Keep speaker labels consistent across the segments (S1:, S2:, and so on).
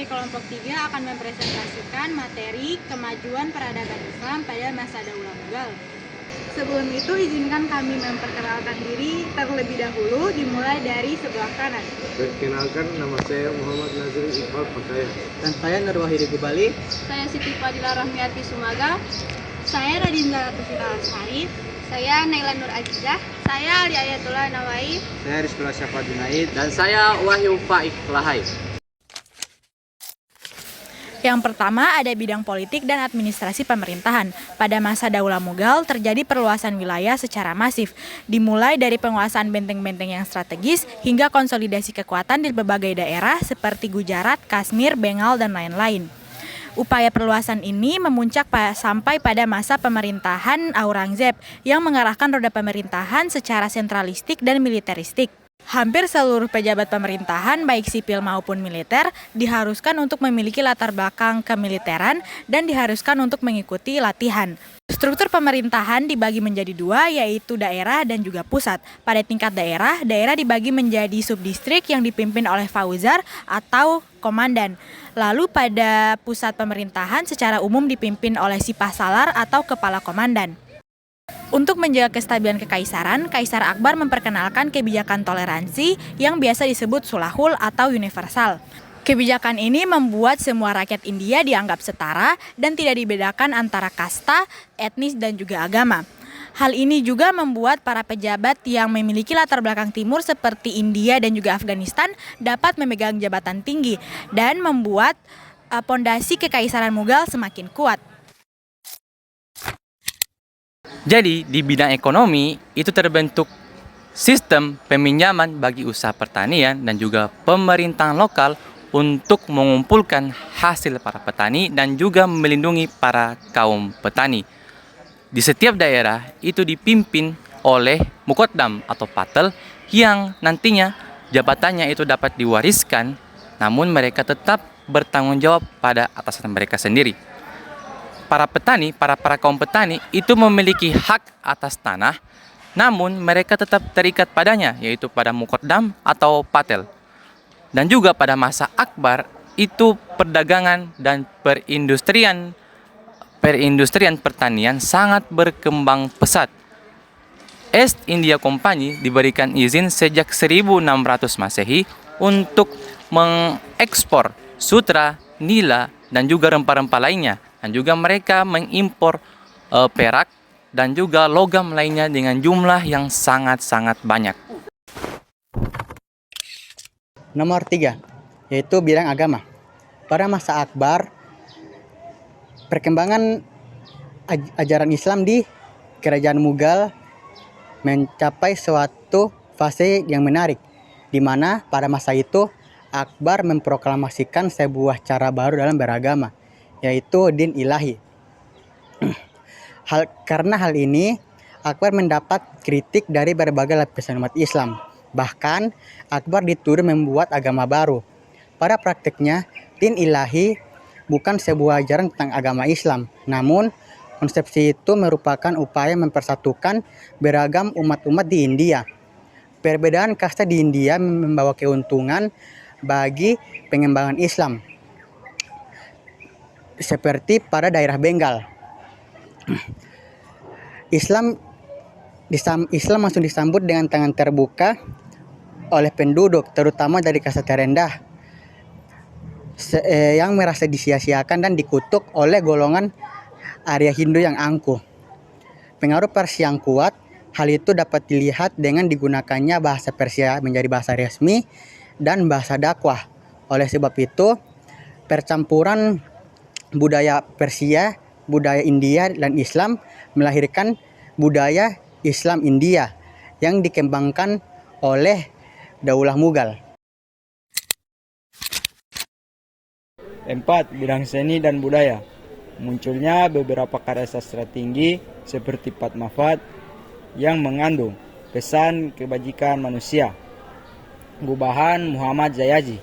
S1: kelompok 3 akan mempresentasikan materi kemajuan peradaban Islam pada masa Daulah Mughal. Sebelum itu, izinkan kami memperkenalkan diri terlebih dahulu, dimulai dari sebelah kanan.
S2: Perkenalkan, nama saya Muhammad Nazri Iqbal Pakaya.
S3: Dan saya Nur Wahidi Gubali.
S4: Saya Siti Fadila Rahmiati Sumaga.
S1: Saya Radinda Tufika Asari.
S4: Saya Naila Nur Ajizah. Saya Ali Ayatullah Nawai.
S3: Saya Rizkula Syafa Junaid.
S5: Dan saya Wahyu Faik Lahai.
S6: Yang pertama ada bidang politik dan administrasi pemerintahan. Pada masa Daulah Mughal terjadi perluasan wilayah secara masif, dimulai dari penguasaan benteng-benteng yang strategis hingga konsolidasi kekuatan di berbagai daerah seperti Gujarat, Kashmir, Bengal, dan lain-lain. Upaya perluasan ini memuncak sampai pada masa pemerintahan Aurangzeb yang mengarahkan roda pemerintahan secara sentralistik dan militeristik. Hampir seluruh pejabat pemerintahan, baik sipil maupun militer, diharuskan untuk memiliki latar belakang kemiliteran dan diharuskan untuk mengikuti latihan. Struktur pemerintahan dibagi menjadi dua, yaitu daerah dan juga pusat. Pada tingkat daerah, daerah dibagi menjadi subdistrik yang dipimpin oleh fauzar atau komandan. Lalu pada pusat pemerintahan secara umum dipimpin oleh sipah salar atau kepala komandan. Untuk menjaga kestabilan kekaisaran, Kaisar Akbar memperkenalkan kebijakan toleransi yang biasa disebut sulahul atau universal. Kebijakan ini membuat semua rakyat India dianggap setara dan tidak dibedakan antara kasta, etnis, dan juga agama. Hal ini juga membuat para pejabat yang memiliki latar belakang timur seperti India dan juga Afghanistan dapat memegang jabatan tinggi dan membuat pondasi kekaisaran Mughal semakin kuat.
S5: Jadi di bidang ekonomi itu terbentuk sistem peminjaman bagi usaha pertanian dan juga pemerintahan lokal untuk mengumpulkan hasil para petani dan juga melindungi para kaum petani. Di setiap daerah itu dipimpin oleh muqaddam atau patel yang nantinya jabatannya itu dapat diwariskan, namun mereka tetap bertanggung jawab pada atasan mereka sendiri. Para petani, para kaum petani itu memiliki hak atas tanah, namun mereka tetap terikat padanya, yaitu pada muqaddam atau patel. Dan juga pada masa Akbar itu perdagangan dan perindustrian pertanian sangat berkembang pesat. East India Company diberikan izin sejak 1600 Masehi untuk mengekspor sutra, nila, dan juga rempah-rempah lainnya. Dan juga mereka mengimpor perak dan juga logam lainnya dengan jumlah yang sangat-sangat banyak.
S3: Nomor 3, yaitu bidang agama. Pada masa Akbar, perkembangan ajaran Islam di kerajaan Mughal mencapai suatu fase yang menarik, di mana pada masa itu Akbar memproklamasikan sebuah cara baru dalam beragama, yaitu din ilahi. Karena hal ini, Akbar mendapat kritik dari berbagai lapisan umat Islam. Bahkan, Akbar dituduh membuat agama baru. Pada praktiknya, din ilahi bukan sebuah ajaran tentang agama Islam. Namun, konsepsi itu merupakan upaya mempersatukan beragam umat-umat di India. Perbedaan kasta di India membawa keuntungan bagi pengembangan Islam, seperti pada daerah Bengal. Islam langsung disambut dengan tangan terbuka oleh penduduk, terutama dari kasta terendah yang merasa disia-siakan dan dikutuk oleh golongan Arya Hindu yang angkuh. Pengaruh Persia yang kuat, hal itu dapat dilihat dengan digunakannya bahasa Persia menjadi bahasa resmi dan bahasa dakwah. Oleh sebab itu, percampuran budaya Persia, budaya India, dan Islam melahirkan budaya Islam India yang dikembangkan oleh Daulah Mughal.
S7: 4. Bidang seni dan budaya. Munculnya beberapa karya sastra tinggi seperti Padmavat yang mengandung pesan kebajikan manusia. Gubahan Muhammad Zayaji,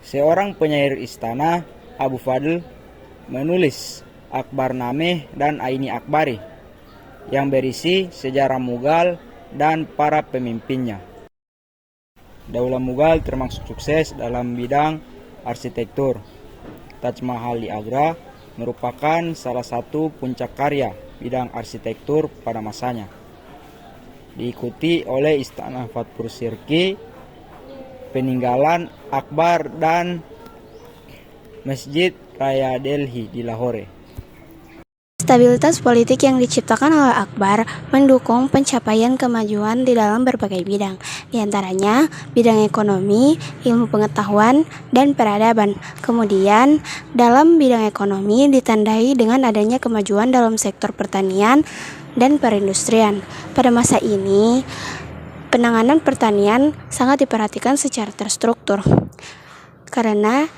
S7: seorang penyair istana, Abu Fadl, menulis Akbarnameh dan Aini Akbari yang berisi sejarah Mughal dan para pemimpinnya. Daulah Mughal termasuk sukses dalam bidang arsitektur. Taj Mahal di Agra merupakan salah satu puncak karya bidang arsitektur pada masanya. Diikuti oleh Istana Fatpur Sirki, peninggalan Akbar, dan Masjid Raya Delhi di Lahore.
S8: Stabilitas politik yang diciptakan oleh Akbar mendukung pencapaian kemajuan di dalam berbagai bidang, di antaranya bidang ekonomi, ilmu pengetahuan, dan peradaban. Kemudian, dalam bidang ekonomi ditandai dengan adanya kemajuan dalam sektor pertanian dan perindustrian. Pada masa ini, penanganan pertanian sangat diperhatikan secara terstruktur, karena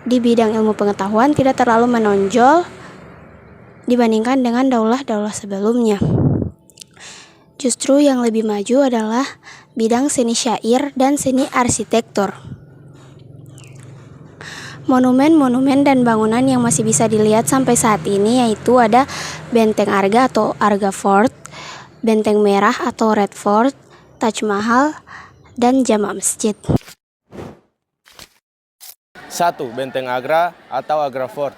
S8: di bidang ilmu pengetahuan tidak terlalu menonjol dibandingkan dengan daulah-daulah sebelumnya. Justru yang lebih maju adalah bidang seni syair dan seni arsitektur. Monumen-monumen dan bangunan yang masih bisa dilihat sampai saat ini yaitu ada Benteng Arga atau Arga Fort, Benteng Merah atau Red Fort, Taj Mahal, dan Jama' Masjid.
S2: 1. Benteng Agra atau Agra Fort.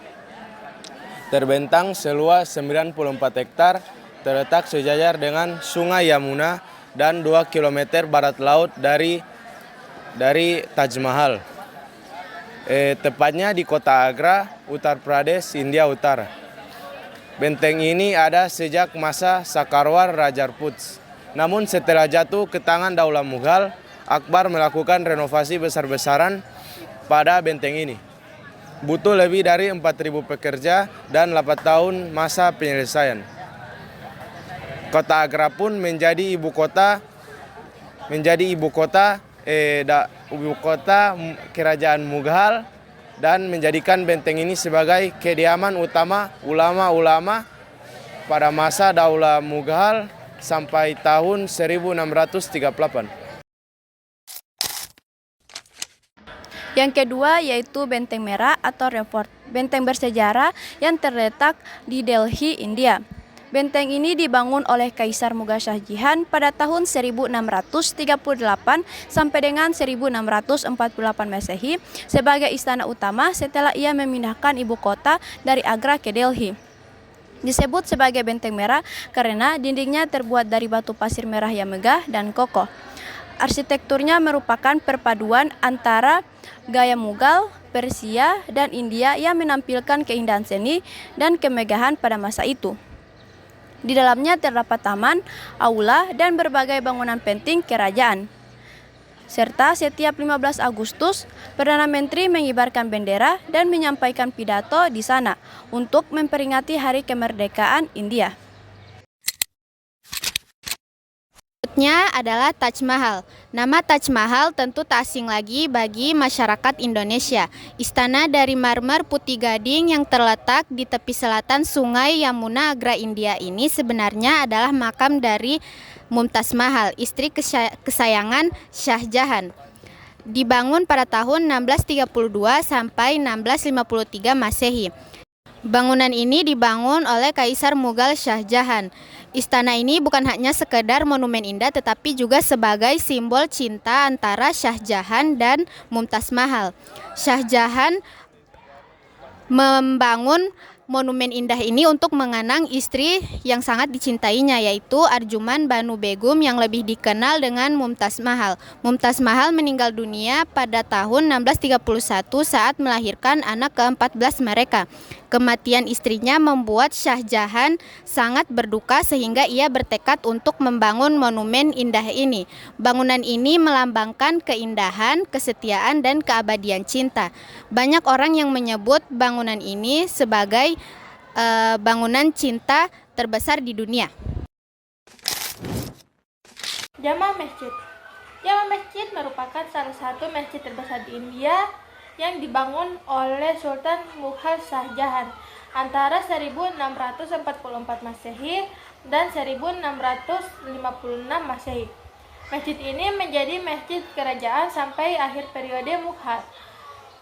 S2: Terbentang seluas 94 hektar, terletak sejajar dengan Sungai Yamuna dan 2 km barat laut dari Taj Mahal. Tepatnya di kota Agra, Uttar Pradesh, India Utara. Benteng ini ada sejak masa Sakarwar Rajarput. Namun setelah jatuh ke tangan Daulah Mughal, Akbar melakukan renovasi besar-besaran pada benteng ini. Butuh lebih dari 4.000 pekerja dan 8 tahun masa penyelesaian. Kota Agra pun menjadi ibu kota kerajaan Mughal dan menjadikan benteng ini sebagai kediaman utama ulama-ulama pada masa Daulah Mughal sampai tahun 1638.
S4: Yang kedua yaitu Benteng Merah atau Red Fort, benteng bersejarah yang terletak di Delhi, India. Benteng ini dibangun oleh Kaisar Mughal Shah Jahan pada tahun 1638 sampai dengan 1648 Masehi sebagai istana utama setelah ia memindahkan ibu kota dari Agra ke Delhi. Disebut sebagai Benteng Merah karena dindingnya terbuat dari batu pasir merah yang megah dan kokoh. Arsitekturnya merupakan perpaduan antara gaya Mughal, Persia, dan India yang menampilkan keindahan seni dan kemegahan pada masa itu. Di dalamnya terdapat taman, aula, dan berbagai bangunan penting kerajaan. Serta setiap 15 Agustus, Perdana Menteri mengibarkan bendera dan menyampaikan pidato di sana untuk memperingati Hari Kemerdekaan India.
S8: Berikutnya adalah Taj Mahal. Nama Taj Mahal tentu tak asing lagi bagi masyarakat Indonesia. Istana dari marmer putih gading yang terletak di tepi selatan Sungai Yamuna, Agra, India ini sebenarnya adalah makam dari Mumtaz Mahal, istri kesayangan Shah Jahan. Dibangun pada tahun 1632 sampai 1653 Masehi. Bangunan ini dibangun oleh Kaisar Mughal Shah Jahan. Istana ini bukan hanya sekedar monumen indah tetapi juga sebagai simbol cinta antara Shah Jahan dan Mumtaz Mahal. Shah Jahan membangun monumen indah ini untuk mengenang istri yang sangat dicintainya yaitu Arjuman Banu Begum yang lebih dikenal dengan Mumtaz Mahal. Mumtaz Mahal meninggal dunia pada tahun 1631 saat melahirkan anak ke-14 mereka. Kematian istrinya membuat Shah Jahan sangat berduka sehingga ia bertekad untuk membangun monumen indah ini. Bangunan ini melambangkan keindahan, kesetiaan, dan keabadian cinta. Banyak orang yang menyebut bangunan ini sebagai bangunan cinta terbesar di dunia.
S9: Jama' Masjid. Jama' Masjid merupakan salah satu masjid terbesar di India yang dibangun oleh Sultan Mughal Shah Jahan antara 1644 Masehi dan 1656 Masehi. Masjid ini menjadi masjid kerajaan sampai akhir periode Mughal.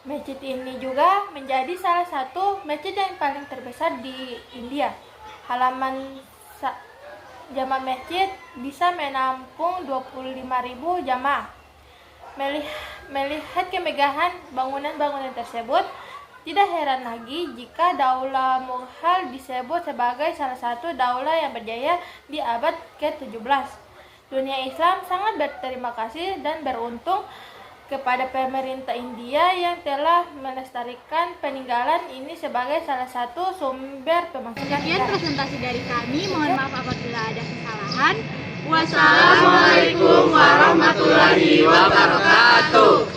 S9: Masjid ini juga menjadi salah satu masjid yang paling terbesar di India. Halaman Jama' Masjid bisa menampung 25.000 jamaah. melihat kemegahan bangunan-bangunan tersebut, tidak heran lagi jika Daulah Mughal disebut sebagai salah satu daulah yang berjaya di abad ke-17. Dunia Islam sangat berterima kasih dan beruntung kepada pemerintah India yang telah melestarikan peninggalan ini sebagai salah satu sumber pemasukan.
S1: Sekian presentasi dari kami, mohon maaf apabila ada kesalahan.
S10: Wassalamualaikum warahmatullahi wabarakatuh.